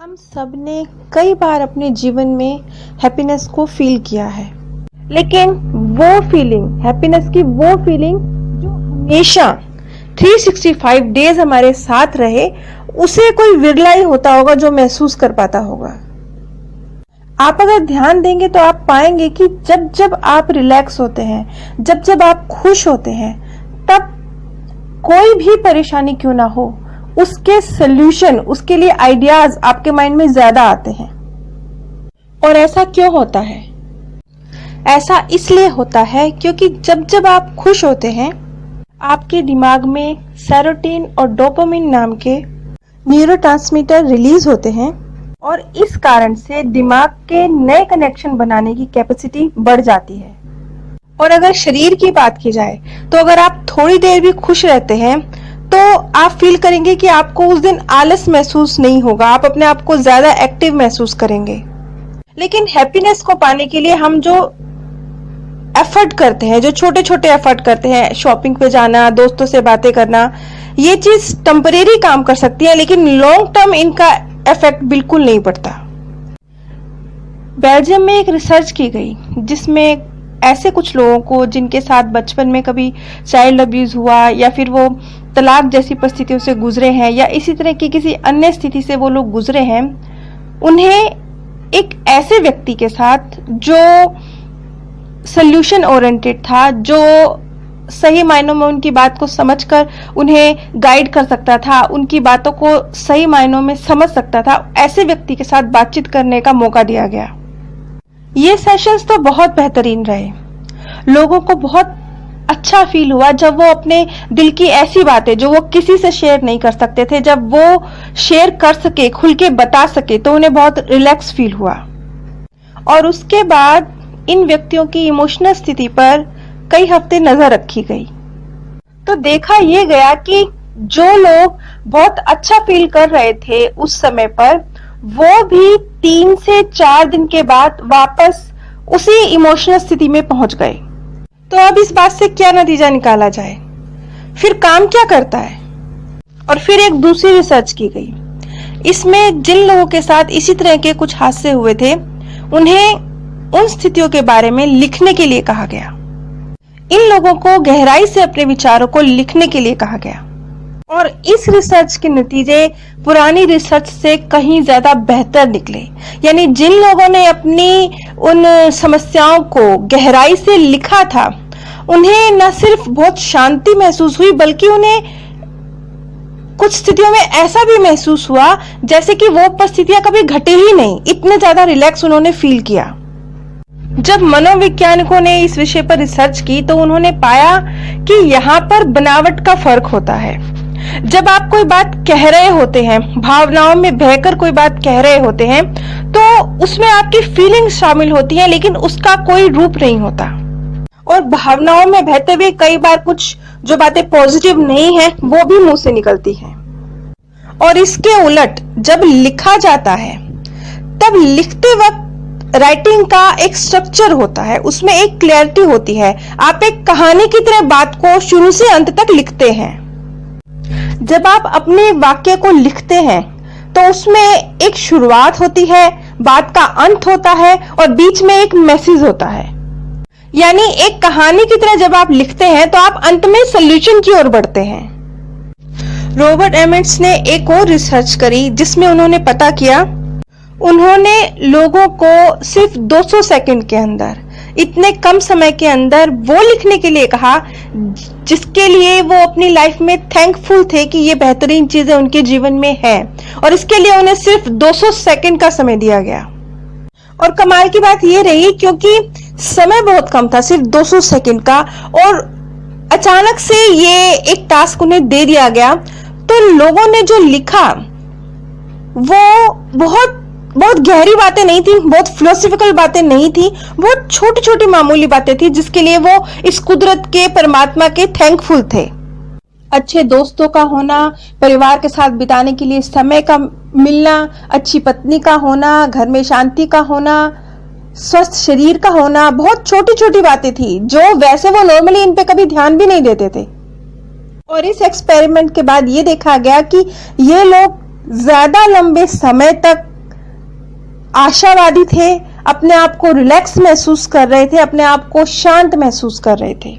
हम सब ने कई बार अपने जीवन में हैप्पीनेस को फील किया है, लेकिन वो फीलिंग, हैप्पीनेस की वो फीलिंग जो हमेशा 365 डेज हमारे साथ रहे, उसे कोई विरला ही होता होगा जो महसूस कर पाता होगा। आप अगर ध्यान देंगे तो आप पाएंगे कि जब जब आप रिलैक्स होते हैं, जब जब आप खुश होते हैं, तब कोई भी परेशानी क्यों ना हो, उसके सॉल्यूशन, उसके लिए आइडियाज आपके माइंड में ज्यादा आते हैं। और ऐसा क्यों होता है? ऐसा इसलिए होता है क्योंकि जब जब आप खुश होते हैं, आपके दिमाग में सेरोटोनिन और डोपामिन नाम के न्यूरोट्रांसमीटर रिलीज होते हैं और इस कारण से दिमाग के नए कनेक्शन बनाने की कैपेसिटी बढ़ जाती है। और अगर शरीर की बात की जाए तो अगर आप थोड़ी देर भी खुश रहते हैं तो आप फील करेंगे कि आपको उस दिन आलस महसूस नहीं होगा, आप अपने आप को ज्यादा एक्टिव महसूस करेंगे। लेकिन हैप्पीनेस को पाने के लिए हम जो एफर्ट करते हैं, जो छोटे छोटे एफर्ट करते हैं, शॉपिंग पे जाना, दोस्तों से बातें करना, ये चीज टेम्परेरी काम कर सकती है, लेकिन लॉन्ग टर्म इनका इफेक्ट बिल्कुल नहीं पड़ता। बेल्जियम में एक रिसर्च की गई जिसमें ऐसे कुछ लोगों को जिनके साथ बचपन में कभी चाइल्ड अब्यूज हुआ या फिर वो तलाक जैसी परिस्थितियों से गुजरे हैं या इसी तरह की किसी अन्य स्थिति से वो लोग गुजरे हैं, उन्हें एक ऐसे व्यक्ति के साथ जो सॉल्यूशन ओरिएंटेड था, जो सही मायनों में उनकी बात को समझकर उन्हें गाइड कर सकता था, उनकी बातों को सही मायनों में समझ सकता था, ऐसे व्यक्ति के साथ बातचीत करने का मौका दिया गया। ये सेशंस तो बहुत बेहतरीन रहे। लोगों को बहुत अच्छा फील हुआ जब वो अपने दिल की ऐसी बातें जो वो किसी से शेयर नहीं कर सकते थे, जब वो शेयर कर सके, खुल के बता सके, तो उन्हें बहुत रिलैक्स फील हुआ। और उसके बाद इन व्यक्तियों की इमोशनल स्थिति पर कई हफ्ते नजर रखी गई, तो देखा यह गया कि जो लोग बहुत अच्छा फील कर रहे थे उस समय पर, वो भी 3 से 4 दिन के बाद वापस उसी इमोशनल स्थिति में पहुंच गए। तो अब इस बात से क्या नतीजा निकाला जाए? फिर काम क्या करता है? और फिर एक दूसरी रिसर्च की गई। इसमें जिन लोगों के साथ इसी तरह के कुछ हादसे हुए थे, उन्हें उन स्थितियों के बारे में लिखने के लिए कहा गया। इन लोगों को गहराई से अपने विचारों को लिखने के लिए कहा गया। और इस रिसर्च के नतीजे पुरानी रिसर्च से कहीं ज्यादा बेहतर निकले। यानी जिन लोगों ने अपनी उन समस्याओं को गहराई से लिखा था, उन्हें न सिर्फ बहुत शांति महसूस हुई, बल्कि उन्हें कुछ स्थितियों में ऐसा भी महसूस हुआ जैसे कि वो परिस्थितियां कभी घटे ही नहीं, इतने ज्यादा रिलैक्स उन्होंने फील किया। जब मनोवैज्ञानिकों ने इस विषय पर रिसर्च की तो उन्होंने पाया कि यहाँ पर बनावट का फर्क होता है। जब आप कोई बात कह रहे होते हैं, भावनाओं में बहकर कोई बात कह रहे होते हैं, तो उसमें आपकी फीलिंग्स शामिल होती हैं, लेकिन उसका कोई रूप नहीं होता। और भावनाओं में बहते हुए कई बार कुछ जो बातें पॉजिटिव नहीं है वो भी मुंह से निकलती हैं। और इसके उलट जब लिखा जाता है, तब लिखते वक्त राइटिंग का एक स्ट्रक्चर होता है, उसमें एक क्लैरिटी होती है। आप एक कहानी की तरह बात को शुरू से अंत तक लिखते हैं। जब आप अपने वाक्य को लिखते हैं तो उसमें एक शुरुआत होती है, बात का अंत होता है और बीच में एक मैसेज होता है। यानी एक कहानी की तरह जब आप लिखते हैं तो आप अंत में सॉल्यूशन की ओर बढ़ते हैं। रॉबर्ट एमंड्स ने एक और रिसर्च करी जिसमें उन्होंने पता किया, उन्होंने लोगों को सिर्फ 200 सेकंड के अंदर, इतने कम समय के अंदर वो लिखने के लिए कहा जिसके लिए वो अपनी लाइफ में थैंकफुल थे कि ये बेहतरीन चीजें उनके जीवन में है, और इसके लिए उन्हें सिर्फ 200 सेकंड का समय दिया गया। और कमाल की बात ये रही, क्योंकि समय बहुत कम था, सिर्फ 200 सेकंड का, और अचानक से ये एक टास्क उन्हें दे दिया गया, तो लोगों ने जो लिखा वो बहुत गहरी बातें नहीं थी, बहुत फिलोसॉफिकल बातें नहीं थी, बहुत छोटी छोटी मामूली बातें थी जिसके लिए वो इस कुदरत के, परमात्मा के थैंकफुल थे। अच्छे दोस्तों का होना, परिवार के साथ बिताने के लिए समय का मिलना, अच्छी पत्नी का होना, घर में शांति का होना, स्वस्थ शरीर का होना, बहुत छोटी छोटी बातें थी जो वैसे वो नॉर्मली इन पे कभी ध्यान भी नहीं देते थे। और इस एक्सपेरिमेंट के बाद ये देखा गया कि ये लोग ज्यादा लंबे समय तक आशावादी थे, अपने आप को रिलैक्स महसूस कर रहे थे, अपने आप को शांत महसूस कर रहे थे।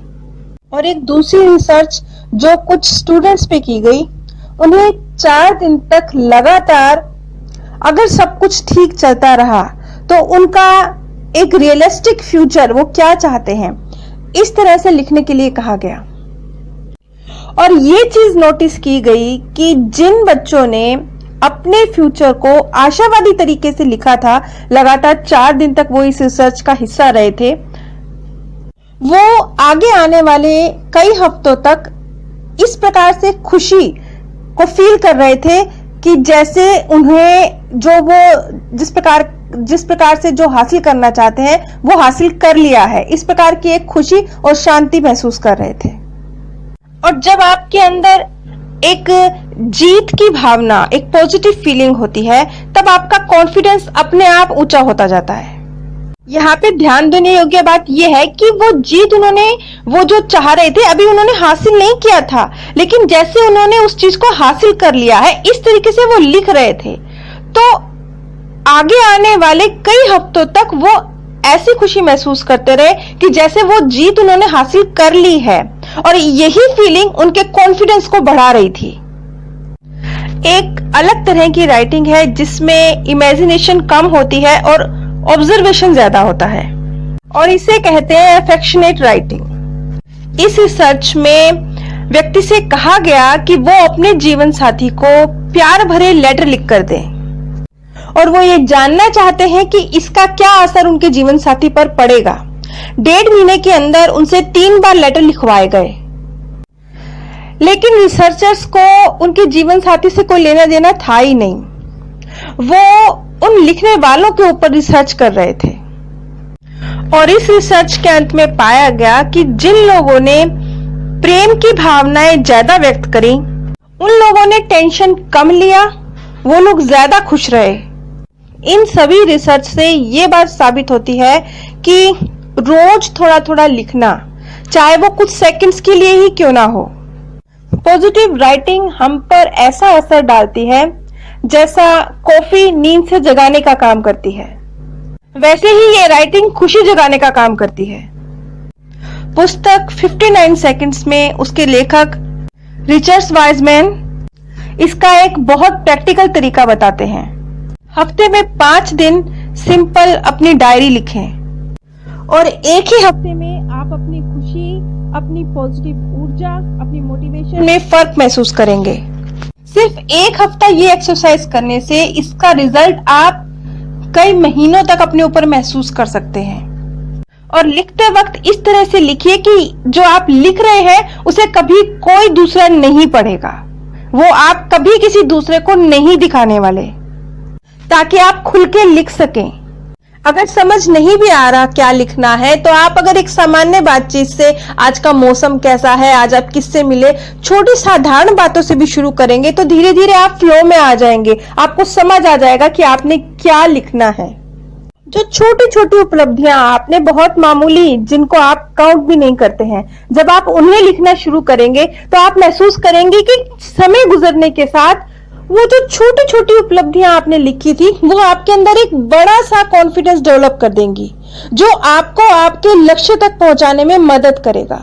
और एक दूसरी रिसर्च जो कुछ स्टूडेंट्स पे की गई, उन्हें 4 दिन तक लगातार अगर सब कुछ ठीक चलता रहा तो उनका एक रियलिस्टिक फ्यूचर, वो क्या चाहते हैं, इस तरह से लिखने के लिए कहा गया। और ये चीज नोटिस की गई कि जिन बच्चों ने अपने फ्यूचर को आशावादी तरीके से लिखा था, लगातार 4 दिन तक वो इस रिसर्च का हिस्सा रहे थे, वो आगे आने वाले कई हफ्तों तक इस प्रकार से खुशी को फील कर रहे थे कि जैसे उन्हें जो वो जिस प्रकार से जो हासिल करना चाहते हैं वो हासिल कर लिया है, इस प्रकार की एक खुशी और शांति महसूस कर रहे थे। और जब आपके अंदर एक जीत की भावना, एक पॉजिटिव फीलिंग होती है, तब आपका कॉन्फिडेंस अपने आप ऊंचा होता जाता है। यहाँ पे ध्यान देने योग्य बात यह है कि वो जीत वो जो चाह रहे थे अभी उन्होंने हासिल नहीं किया था, लेकिन जैसे उन्होंने उस चीज को हासिल कर लिया है, इस तरीके से वो लिख रहे थे, तो आगे आने वाले कई हफ्तों तक वो ऐसी खुशी महसूस करते रहे कि जैसे वो जीत उन्होंने हासिल कर ली है, और यही फीलिंग उनके कॉन्फिडेंस को बढ़ा रही थी। एक अलग तरह की राइटिंग है जिसमें इमेजिनेशन कम होती है और ऑब्जर्वेशन ज्यादा होता है, और इसे कहते हैं अफेक्शनेट राइटिंग। इस रिसर्च में व्यक्ति से कहा गया कि वो अपने जीवन साथी को प्यार भरे लेटर लिखकर दें, और वो ये जानना चाहते हैं कि इसका क्या असर उनके जीवन साथी पर पड़ेगा। 1.5 महीने के अंदर उनसे 3 बार लेटर लिखवाए गए, लेकिन रिसर्चर्स को उनके जीवन साथी से कोई लेना देना था ही नहीं। वो उन लिखने वालों के ऊपर रिसर्च कर रहे थे, और इस रिसर्च के अंत में पाया गया कि जिन लोगों ने प्रेम की भावनाएं ज्यादा व्यक्त करी, उन लोगों ने टेंशन कम लिया, वो लोग ज्यादा खुश रहे। इन सभी रिसर्च से ये बात साबित होती है कि रोज थोड़ा थोड़ा लिखना, चाहे वो कुछ सेकंड्स के लिए ही क्यों ना हो, पॉजिटिव राइटिंग हम पर ऐसा असर डालती है जैसा कॉफी नींद से जगाने का काम करती है, वैसे ही ये राइटिंग खुशी जगाने का काम करती है। पुस्तक 59 सेकंड्स में उसके लेखक रिचर्ड वाइजमैन इसका एक बहुत प्रैक्टिकल तरीका बताते हैं। हफ्ते में 5 दिन सिंपल अपनी डायरी लिखें, और एक ही हफ्ते में आप अपनी खुशी, अपनी पॉजिटिव ऊर्जा, अपनी मोटिवेशन में फर्क महसूस करेंगे। सिर्फ 1 हफ्ता ये एक्सरसाइज करने से इसका रिजल्ट आप कई महीनों तक अपने ऊपर महसूस कर सकते हैं। और लिखते वक्त इस तरह से लिखिए कि जो आप लिख रहे हैं उसे कभी कोई दूसरा नहीं पढ़ेगा, वो आप कभी किसी दूसरे को नहीं दिखाने वाले, ताकि आप खुल के लिख सकें। अगर समझ नहीं भी आ रहा क्या लिखना है, तो आप अगर एक सामान्य बातचीत से, आज का मौसम कैसा है, आज आप किससे मिले, छोटी साधारण बातों से भी शुरू करेंगे तो धीरे धीरे आप फ्लो में आ जाएंगे। आपको समझ आ जाएगा कि आपने क्या लिखना है। जो छोटी छोटी उपलब्धियां आपने बहुत मामूली, जिनको आप काउंट भी नहीं करते हैं, जब आप उन्हें लिखना शुरू करेंगे तो आप महसूस करेंगे कि समय गुजरने के साथ वो जो छोटी छोटी उपलब्धियां आपने लिखी थी वो आपके अंदर एक बड़ा सा कॉन्फिडेंस डेवलप कर देंगी, जो आपको आपके लक्ष्य तक पहुंचाने में मदद करेगा।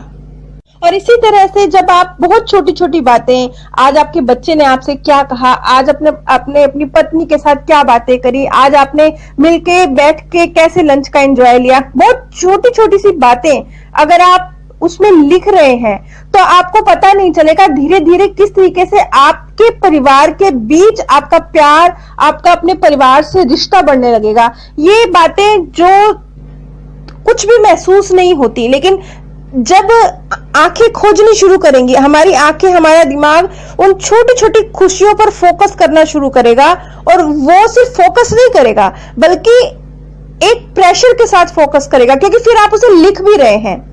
और इसी तरह से जब आप बहुत छोटी छोटी बातें, आज आपके बच्चे ने आपसे क्या कहा, आज अपनी पत्नी के साथ क्या बातें करी, आज आपने मिलके बैठ के कैसे लंच का एंजॉय लिया, बहुत छोटी छोटी सी बातें अगर आप उसमें लिख रहे हैं तो आपको पता नहीं चलेगा धीरे धीरे किस तरीके से आपके परिवार के बीच आपका प्यार, आपका अपने परिवार से रिश्ता बढ़ने लगेगा। ये बातें जो कुछ भी महसूस नहीं होती, लेकिन जब आंखें खोजनी शुरू करेंगी, हमारी आंखें, हमारा दिमाग उन छोटी छोटी खुशियों पर फोकस करना शुरू करेगा, और वो सिर्फ फोकस नहीं करेगा बल्कि एक प्रेशर के साथ फोकस करेगा, क्योंकि फिर आप उसे लिख भी रहे हैं।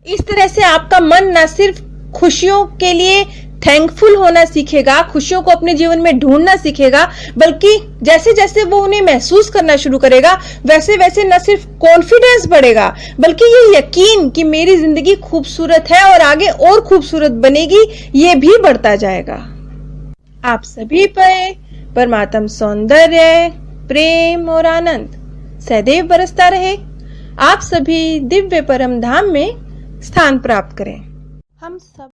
इस तरह से आपका मन न सिर्फ खुशियों के लिए थैंकफुल होना सीखेगा, खुशियों को अपने जीवन में ढूंढना सीखेगा, बल्कि जैसे जैसे वो उन्हें महसूस करना शुरू करेगा वैसे वैसे न सिर्फ कॉन्फिडेंस बढ़ेगा बल्कि ये यकीन कि मेरी जिंदगी खूबसूरत है और आगे और खूबसूरत बनेगी, ये भी बढ़ता जाएगा। आप सभी पे परमात्म सौंदर्य, प्रेम और आनंद सदैव बरसता रहे। आप सभी दिव्य परम धाम में स्थान प्राप्त करें। हम सब